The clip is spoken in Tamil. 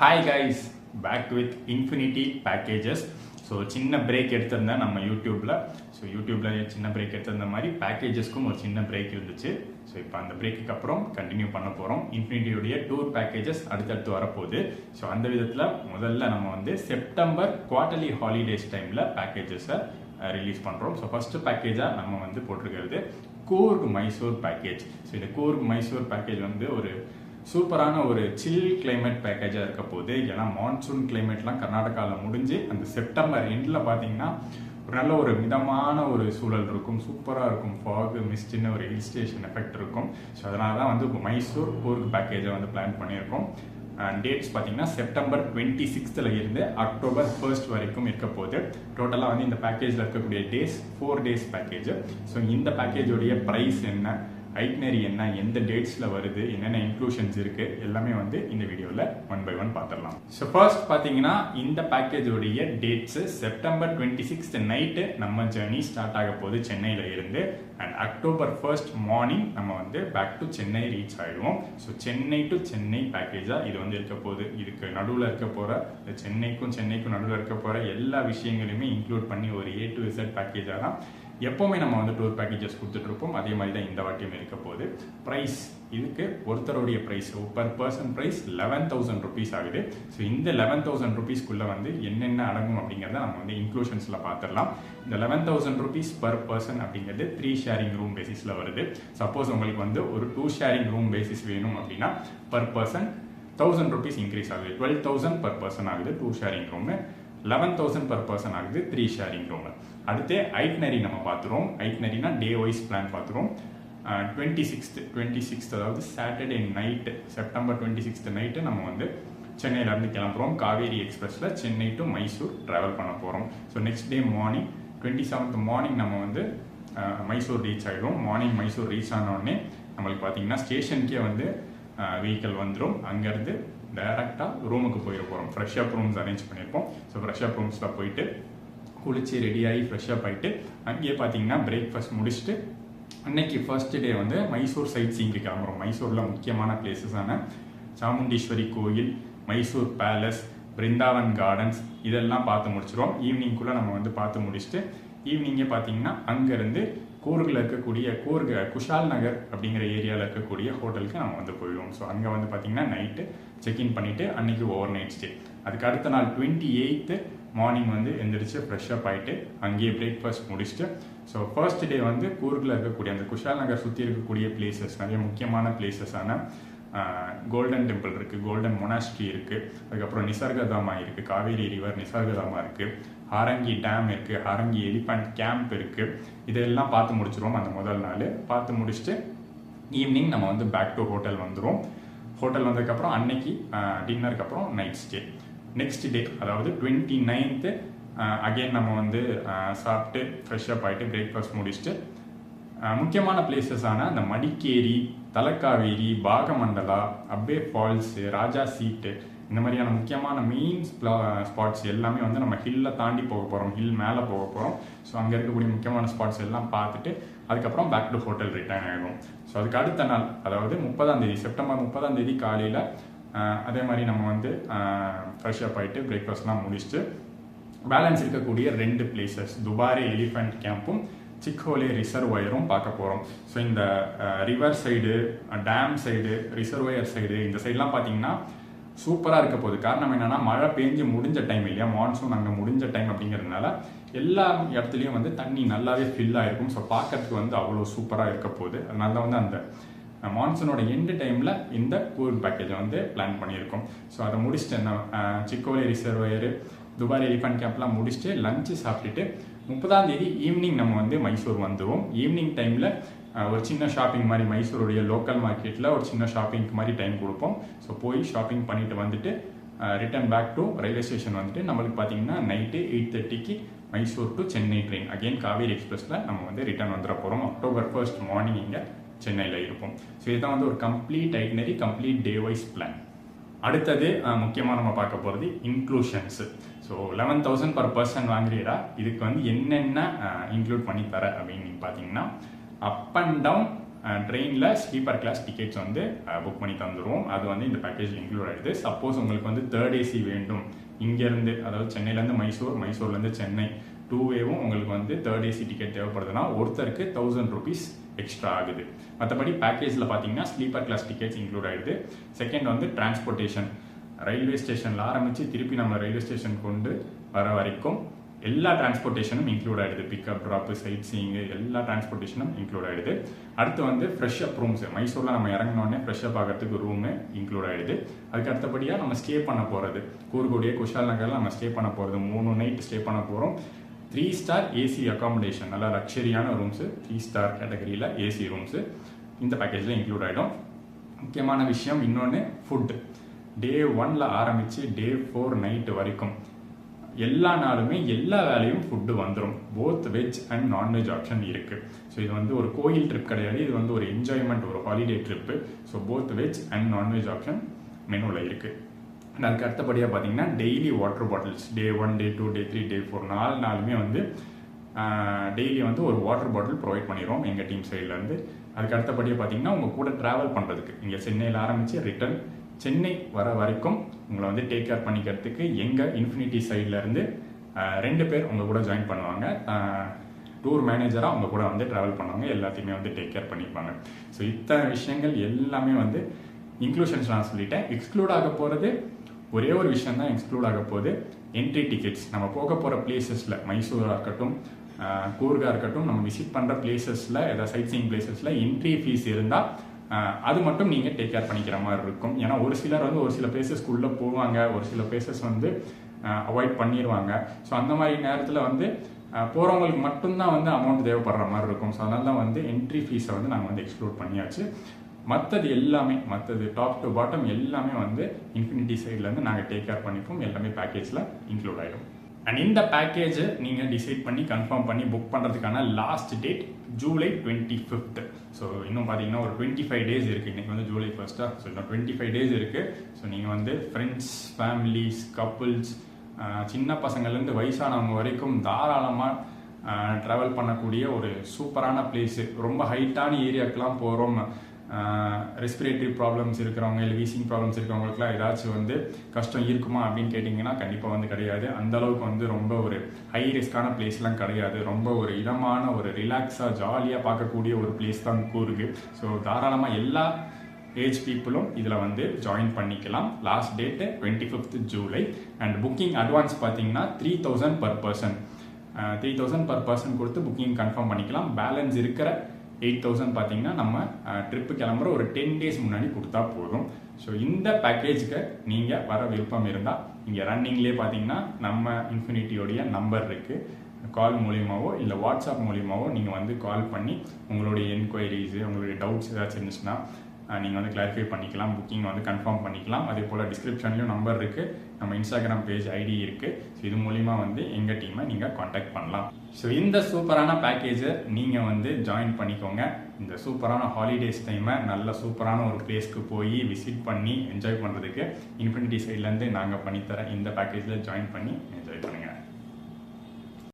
Hi guys, back with Infinity Packages. So சின்ன பிரேக் எடுத்திருந்தேன் நம்ம யூடியூப்பில். சின்ன பிரேக் எடுத்திருந்த மாதிரி பேக்கேஜஸ்க்கும் ஒரு சின்ன பிரேக் இருந்துச்சு. ஸோ இப்போ அந்த பிரேக்குக்கு அப்புறம் கண்டினியூ பண்ண போகிறோம். இன்ஃபினிட்டியோடைய டூர் பேக்கேஜஸ் அடுத்தடுத்து வரப்போகுது. ஸோ அந்த விதத்தில் முதல்ல நம்ம வந்து செப்டம்பர் குவார்டர்லி ஹாலிடேஸ் டைமில் பேக்கேஜஸை ரிலீஸ் பண்ணுறோம். ஸோ ஃபஸ்ட்டு பேக்கேஜாக நம்ம வந்து போட்டிருக்கிறது கூர்க் மைசூர் பேக்கேஜ். ஸோ இந்த கூர்க் மைசூர் பேக்கேஜ் வந்து ஒரு சூப்பரான ஒரு சில் கிளைமேட் பேக்கேஜாக இருக்க போகுது. ஏன்னா மான்சூன் கிளைமேட்லாம் கர்நாடகாவில் முடிஞ்சு அந்த செப்டம்பர் எண்டில் பார்த்தீங்கன்னா ஒரு நல்ல ஒரு மிதமான ஒரு சூழல் இருக்கும், சூப்பராக இருக்கும், ஃபாக் மிஸ்டின்னு ஒரு ஹில் ஸ்டேஷன் எஃபெக்ட் இருக்கும். ஸோ அதனால தான் வந்து மைசூர் கூர்க் பேக்கேஜை வந்து பிளான் பண்ணியிருக்கோம். டேட்ஸ் பார்த்தீங்கன்னா செப்டம்பர் 26th இருந்து அக்டோபர் 1st வரைக்கும் இருக்க போகுது. டோட்டலாக வந்து இந்த பேக்கேஜில் இருக்கக்கூடிய டேஸ் 4 days பேக்கேஜ். ஸோ இந்த பேக்கேஜோடைய ப்ரைஸ் என்ன, ஐட்னரி என்ன, எந்த டேட்ஸில் வருது, என்னென்ன இன்க்ளூஷன்ஸ் இருக்குது, எல்லாமே வந்து இந்த வீடியோவில் 1 by 1 பார்த்துடலாம். ஸோ ஃபர்ஸ்ட் பார்த்தீங்கன்னா இந்த பேக்கேஜோடைய டேட்ஸு செப்டம்பர் 26th நைட்டு நம்ம ஜேர்னி ஸ்டார்ட் ஆக போகுது சென்னையில் இருந்து. அண்ட் அக்டோபர் 1st மார்னிங் நம்ம வந்து பேக் டு சென்னை ரீச் ஆகிடுவோம். ஸோ சென்னை டு சென்னை பேக்கேஜாக இது வந்து இருக்க போகுது. இதுக்கு நடுவில் இருக்க போகிற சென்னைக்கும் நடுவில் இருக்க போகிற எல்லா விஷயங்களையுமே இன்க்ளூட் பண்ணி ஒரு A to Z பேக்கேஜாக தான் எப்போவுமே நம்ம வந்து டூர் பேக்கேஜஸ் கொடுத்துட்ருப்போம். அதே மாதிரி தான் இந்த வாட்டியும் இருக்க போகுது. ப்ரைஸ் இதுக்கு ஒருத்தருடைய price per person price 11,000 rupees ஆகுது. ஸோ இந்த 11,000 rupeesக்குள்ளே வந்து என்னென்ன அடங்கும் அப்படிங்கிறத நம்ம வந்து இன்க்ளூஷன்ஸில் பார்த்துடலாம். இந்த 11,000 rupees பர் பர்சன் அப்படிங்கிறது 3 sharing ரூம் பேசிஸில் வருது. சப்போஸ் உங்களுக்கு வந்து ஒரு 2 sharing ரூம் பேசிஸ் வேணும் அப்படின்னா பர் பர்சன் 1,000 rupees இன்க்ரீஸ் ஆகுது. 12,000 பர் பர்சன் ஆகுது 2 sharing ரூமு. 11,000 பர் பர்சன் ஆகுது 3 sharing ரூமு. அடுத்து ஐட்னரி நம்ம பார்த்துருவோம். ஐட்னரினா டே வைஸ் பிளான் பார்த்துருவோம். 26th அதாவது Saturday night, September 26th night நம்ம வந்து சென்னையிலேருந்து கிளம்புறோம். காவேரி எக்ஸ்பிரஸில் சென்னை டு மைசூர் ட்ராவல் பண்ண போகிறோம். So next day morning 27th morning நம்ம வந்து மைசூர் ரீச் ஆகிடும். மார்னிங் மைசூர் ரீச் ஆனோடனே நம்மளுக்கு பார்த்தீங்கன்னா ஸ்டேஷனுக்கே வந்து வெஹிக்கிள் வந்துடும். அங்கேருந்து டைரெக்டாக ரூமுக்கு போயிட போகிறோம். ஃப்ரெஷ்அப் ரூம்ஸ் அரேஞ்ச் பண்ணியிருப்போம். ஸோ ஃப்ரெஷ்அப் ரூம்ஸில் போயிட்டு குளிச்சு ரெடியாகி ஃப்ரெஷ்அப் ஆகிட்டு அங்கேயே பார்த்தீங்கன்னா பிரேக்ஃபாஸ்ட் முடிச்சுட்டு அன்னைக்கு ஃபர்ஸ்ட் டே வந்து மைசூர் சைட் சீங்க்கு கிளம்புறோம். மைசூரில் முக்கியமான பிளேசஸான சாமுண்டீஸ்வரி கோயில், மைசூர் பேலஸ், பிருந்தாவன் கார்டன்ஸ் இதெல்லாம் பார்த்து முடிச்சிடுவோம். ஈவினிங்குள்ளே நம்ம வந்து பார்த்து முடிச்சுட்டு ஈவினிங்கே பார்த்தீங்கன்னா அங்கேருந்து கூர்கில் இருக்கக்கூடிய குஷால் நகர் அப்படிங்கிற ஏரியாவில் இருக்கக்கூடிய ஹோட்டலுக்கு நம்ம வந்து போயிடுவோம். ஸோ அங்கே வந்து பார்த்தீங்கன்னா நைட்டு செக்இன் பண்ணிவிட்டு அன்றைக்கி ஓவர் நைட் ஸ்டே. அதுக்கு அடுத்த நாள் 28th மார்னிங் வந்து எந்திரிச்சு ஃப்ரெஷ்அப் ஆகிட்டு அங்கேயே பிரேக்ஃபாஸ்ட் முடிச்சுட்டு ஸோ ஃபர்ஸ்ட் டே வந்து கூர்கில் இருக்கக்கூடிய அந்த குஷால் நகர் சுற்றி இருக்கக்கூடிய பிளேசஸ், நிறைய முக்கியமான பிளேசஸான கோல்டன் டெம்பிள் இருக்குது, கோல்டன் மொனாஸ்ட்ரி இருக்குது, அதுக்கப்புறம் நிசர்கதாமா இருக்குது, காவேரி ரிவர் நிசர்கதாமா இருக்குது, ஹாரங்கி டேம் இருக்குது, ஹாரங்கி எலிஃபண்ட் கேம்ப் இருக்குது. இதெல்லாம் பார்த்து முடிச்சிருவோம் அந்த முதல் நாள். பார்த்து முடிச்சுட்டு ஈவினிங் நம்ம வந்து பேக் டு ஹோட்டல் வந்துடும். ஹோட்டல் வந்ததுக்கப்புறம் அன்னைக்கு டின்னருக்கு அப்புறம் நைட் ஸ்டே. நெக்ஸ்ட் டே அதாவது 29th அகெயின் நம்ம வந்து சாப்பிட்டு ஃப்ரெஷ்அப் ஆகிட்டு பிரேக்ஃபாஸ்ட் முடிச்சுட்டு முக்கியமான பிளேசஸான அந்த மடிக்கேரி, தலக்காவேரி, பாகமண்டலா, அப்பே ஃபால்ஸு, ராஜா சீட்டு இந்த மாதிரியான முக்கியமான மெயின் ஸ்பாட்ஸ் எல்லாமே வந்து நம்ம ஹில்லை தாண்டி போக போகிறோம், ஹில் மேலே போக போகிறோம். ஸோ அங்கே இருக்கக்கூடிய முக்கியமான ஸ்பாட்ஸ் எல்லாம் பார்த்துட்டு அதுக்கப்புறம் பேக் டு ஹோட்டல் ரிட்டர்ன் ஆகிடும். ஸோ அதுக்கு அடுத்த நாள் அதாவது 30 செப்டம்பர் 30 காலையில் அதே மாதிரி நம்ம வந்து ஃப்ரெஷ்அப் ஆகிட்டு பிரேக்ஃபாஸ்ட்லாம் முடிச்சுட்டு பேலன்ஸ் இருக்கக்கூடிய 2 பிளேசஸ் துபாரே எலிஃபண்ட் கேம்பும் சிக்கோலே ரிசர்வாயரும் பார்க்க போகிறோம். ஸோ இந்த river side, dam side, reservoir side இந்த சைட்லாம் பார்த்தீங்கன்னா சூப்பராக இருக்க போகுது. காரணம் என்னென்னா மழை பெஞ்சு முடிஞ்ச டைம் இல்லையா, மான்சூன் அங்கே முடிஞ்ச டைம் அப்படிங்கிறதுனால எல்லா இடத்துலையும் வந்து தண்ணி நல்லாவே ஃபில் ஆகிருக்கும். ஸோ பார்க்கறதுக்கு வந்து அவ்வளோ சூப்பராக இருக்க போகுது. அதனால தான் வந்து அந்த மான்சூனோட எண்டு டைமில் இந்த கூர்க் பேக்கேஜை வந்து பிளான் பண்ணியிருக்கோம். ஸோ அதை முடிச்சுட்டு சிக்கோலே ரிசர்வாயரு, துபாரே எலிஃபண்ட் கேம்ப்லாம் முடிச்சுட்டு லஞ்சு சாப்பிட்டுட்டு 30 ஈவினிங் நம்ம வந்து மைசூர் வந்துடுவோம். ஈவினிங் டைமில் ஒரு சின்ன ஷாப்பிங் மாதிரி மைசூருடைய லோக்கல் மார்க்கெட்டில் ஒரு சின்ன ஷாப்பிங் மாதிரி டைம் கொடுப்போம். ஸோ போய் ஷாப்பிங் பண்ணிட்டு வந்துட்டு return back to railway station வந்துட்டு நம்மளுக்கு பார்த்தீங்கன்னா night 8:30 Mysore to Chennai train again Kaveri எக்ஸ்பிரஸில் நம்ம வந்து ரிட்டர்ன் வந்துட போகிறோம். அக்டோபர் 1st மார்னிங் இங்கே சென்னையில் இருப்போம். ஸோ இதுதான் வந்து ஒரு complete itinerary, complete day wise plan. அடுத்தது முக்கியமாக நம்ம பார்க்க போகிறது இன்க்ளூஷன்ஸு. ஸோ 11,000 பர் பர்சன் வாங்குறீடா, இதுக்கு வந்து என்னென்ன இன்க்ளூட் பண்ணி தர அப்படின்னு நீங்கள் பார்த்தீங்கன்னா அப் அண்ட் டவுன் ட்ரெயினில் ஸ்லீப்பர் கிளாஸ் டிக்கெட்ஸ் வந்து புக் பண்ணி தந்துடுவோம். அது வந்து இந்த பேக்கேஜில் இன்க்ளூட் ஆகிடுது. சப்போஸ் உங்களுக்கு வந்து தேர்ட் ஏசி வேண்டும், இங்கேருந்து அதாவது சென்னையிலேருந்து மைசூர், மைசூர்லேருந்து சென்னை 2 வேவும் உங்களுக்கு வந்து தேர்ட் ஏசி டிக்கெட் தேவைப்படுதுன்னா ஒருத்தருக்கு 1000 rupees எக்ஸ்ட்ரா ஆகுது. மற்றபடி பேக்கேஜில் பார்த்தீங்கன்னா ஸ்லீப்பர் கிளாஸ் டிக்கெட்ஸ் இன்க்ளூட் ஆகிடுது. செகண்ட் வந்து டிரான்ஸ்போர்ட்டேஷன், ரயில்வே ஸ்டேஷனில் ஆரம்பித்து திருப்பி நம்ம ரயில்வே ஸ்டேஷன் கொண்டு வர வரைக்கும் எல்லா டிரான்ஸ்போர்ட்டேஷனும் இன்க்ளூட் ஆகிடுது. பிக்கப், ட்ராப்பு, சைட் சீயிங்கு எல்லா டிரான்ஸ்போர்ட்டேஷனும் இன்க்ளூட் ஆகிடுது. அடுத்து வந்து ஃப்ரெஷ்அப் ரூம்ஸ், மைசூரில் நம்ம இறங்கினோடனே ஃப்ரெஷ்அப் ஆகிறதுக்கு ரூமு இன்க்ளூட் ஆகிடுது. அதுக்கு அடுத்தபடியாக நம்ம ஸ்டே பண்ண போகிறது கூர்கோடியே குஷால் நகரில் நம்ம ஸ்டே பண்ண போகிறது 3 நைட் ஸ்டே பண்ண போகிறோம். 3 ஸ்டார் ஏசி அகாமடேஷன், நல்லா லக்ஸரியான ரூம்ஸு, 3 ஸ்டார் கேட்டகரியில் ஏசி ரூம்ஸு இந்த பேக்கேஜில் இன்க்ளூட் ஆகிடும். முக்கியமான விஷயம் இன்னொன்று, ஃபுட்டு. டே 1ல் ஆரம்பித்து டே 4 நைட்டு வரைக்கும் எல்லா நாளுமே எல்லா வேலையும் ஃபுட்டு வந்துடும். Both veg and non veg option இருக்குது. ஸோ இது வந்து ஒரு கோயில் ட்ரிப் கிடையாது, இது வந்து ஒரு என்ஜாய்மெண்ட், ஒரு holiday trip. So both veg and non veg option மெனுவில் இருக்குது. அதுக்கு அடுத்தபடியாக பார்த்தீங்கன்னா டெய்லி வாட்டர் பாட்டில்ஸ், டே 1, டே 2, டே 3, டே 4 4 நாளுமே வந்து டெய்லி வந்து ஒரு வாட்டர் பாட்டில் ப்ரொவைட் பண்ணிடுவோம் எங்கள் டீம் சைட்லேருந்து. அதுக்கு அடுத்தபடியாக பார்த்தீங்கன்னா உங்கள் கூட ட்ராவல் பண்ணுறதுக்கு இங்கே சென்னையில் ஆரம்பித்து ரிட்டர்ன் சென்னை வர வரைக்கும் உங்களை வந்து டேக் கேர் பண்ணிக்கிறதுக்கு எங்கள் இன்ஃபினிட்டி சைட்லேருந்து 2 பேர் உங்கள் கூட ஜாயின் பண்ணுவாங்க. டூர் மேனேஜராக உங்கள் கூட வந்து ட்ராவல் பண்ணுவாங்க, எல்லாத்தையுமே வந்து டேக் கேர் பண்ணிப்பாங்க. ஸோ இத்தனை விஷயங்கள் எல்லாமே வந்து இன்க்ளூஷன்ஸ் நான் சொல்லிட்டேன். எக்ஸ்க்ளூட் ஆக போகிறது ஒரே ஒரு விஷயம் தான் எக்ஸ்க்ளூட் ஆக போகுது, என்ட்ரி டிக்கெட்ஸ். நம்ம போக போகிற பிளேசஸில் மைசூராக இருக்கட்டும், கூர்கா இருக்கட்டும், நம்ம விசிட் பண்ணுற பிளேசஸில் ஏதாவது சைட் சீயிங் பிளேசஸில் என்ட்ரி ஃபீஸ் இருந்தால் அது மட்டும் நீங்கள் டேக் கேர் பண்ணிக்கிற மாதிரி இருக்கும். ஏன்னா ஒரு சிலர் வந்து ஒரு சில பிளேசஸ்க்குள்ளே போவாங்க, ஒரு சில பிளேசஸ் வந்து அவாய்ட் பண்ணிடுவாங்க. ஸோ அந்த மாதிரி நேரத்தில் வந்து போகிறவங்களுக்கு மட்டும்தான் வந்து அமௌண்ட் தேவைப்படுற மாதிரி இருக்கும். ஸோ அதனால தான் வந்து என்ட்ரி ஃபீஸை வந்து நாங்கள் வந்து எக்ஸ்க்ளூட் பண்ணியாச்சு. மற்றது எல்லாமே, மற்றது டாப் டு பாட்டம் எல்லாமே வந்து இன்ஃபினிட்டி சைட்லேருந்து நாங்கள் டேக் கேர் பண்ணிப்போம், எல்லாமே பேக்கேஜில் இன்க்ளூட் ஆகிடும். அண்ட் இந்த பேக்கேஜை நீங்கள் டிசைட் பண்ணி கன்ஃபார்ம் பண்ணி புக் பண்ணுறதுக்கான last date July 25th. So இன்னும் பார்த்தீங்கன்னா ஒரு 25 days இருக்குது. இன்றைக்கி வந்து ஜூலை 1st. ஸோ இன்னும் 25 days இருக்குது. ஸோ நீங்கள் வந்து ஃப்ரெண்ட்ஸ், ஃபேமிலிஸ், கப்புள்ஸ், சின்ன பசங்கள்லேருந்து வயசானவங்க வரைக்கும் தாராளமாக ட்ராவல் பண்ணக்கூடிய ஒரு சூப்பரான பிளேஸு. ரொம்ப ஹைட்டான ஏரியாக்கெலாம் போகிறோம், ரெஸ்பிரேட்டரி ப்ராப்ளம்ஸ் இருக்கிறவங்க இல்லை வீசிங் ப்ராப்ளம்ஸ் இருக்கிறவங்களுக்குலாம் ஏதாச்சும் வந்து கஷ்டம் இருக்குமா அப்படின்னு கேட்டிங்கன்னா கண்டிப்பாக வந்து கிடையாது. அந்தளவுக்கு வந்து ரொம்ப ஒரு ஹை ரிஸ்கான பிளேஸ்லாம் கிடையாது. ரொம்ப ஒரு இதமான ஒரு ரிலாக்ஸாக ஜாலியாக பார்க்கக்கூடிய ஒரு பிளேஸ் தான் கூர்கு. ஸோ தாராளமாக எல்லா ஏஜ் பீப்புளும் இதில் வந்து ஜாயின் பண்ணிக்கலாம். Last date 25th July. And booking advance பார்த்தீங்கன்னா 3000 per person. 3000 per person கொடுத்து புக்கிங் கன்ஃபார்ம் பண்ணிக்கலாம். பேலன்ஸ் இருக்கிற 8000 பார்த்தீங்கன்னா நம்ம ட்ரிப்பு கிளம்புற ஒரு 10 days முன்னாடி கொடுத்தா போதும். ஸோ இந்த பேக்கேஜுக்கு நீங்கள் வர விருப்பம் இருந்தால் இங்கே ரன்னிங்லேயே பார்த்தீங்கன்னா நம்ம இன்ஃபினிட்டியோடைய நம்பர் இருக்குது. கால் மூலியமாவோ இல்லை வாட்ஸ்அப் மூலியமாவோ நீங்கள் வந்து கால் பண்ணி உங்களுடைய என்கொயரிஸு, உங்களுடைய டவுட்ஸ் ஏதாச்சும் இருந்துச்சுன்னா நீங்கள் வந்து கிளாரிஃபை பண்ணிக்கலாம், புக்கிங் வந்து கன்ஃபார்ம் பண்ணிக்கலாம். அதே போல் டிஸ்கிரிப்ஷன்லேயும் நம்பர் இருக்குது, நம்ம இன்ஸ்டாகிராம் பேஜ் ஐடி இருக்குது. ஸோ இது மூலிமா வந்து எங்கள் டீமை நீங்கள் காண்டாக்ட் பண்ணலாம். ஸோ இந்த சூப்பரான பேக்கேஜை நீங்கள் வந்து ஜாயின் பண்ணிக்கோங்க. இந்த சூப்பரான ஹாலிடேஸ் டைமை நல்ல சூப்பரான ஒரு பிளேஸ்க்கு போய் விசிட் பண்ணி என்ஜாய் பண்ணுறதுக்கு இன்ஃபினிட்டி சைட்லேருந்து நாங்கள் பண்ணித்தர இந்த பேக்கேஜில் ஜாயின் பண்ணி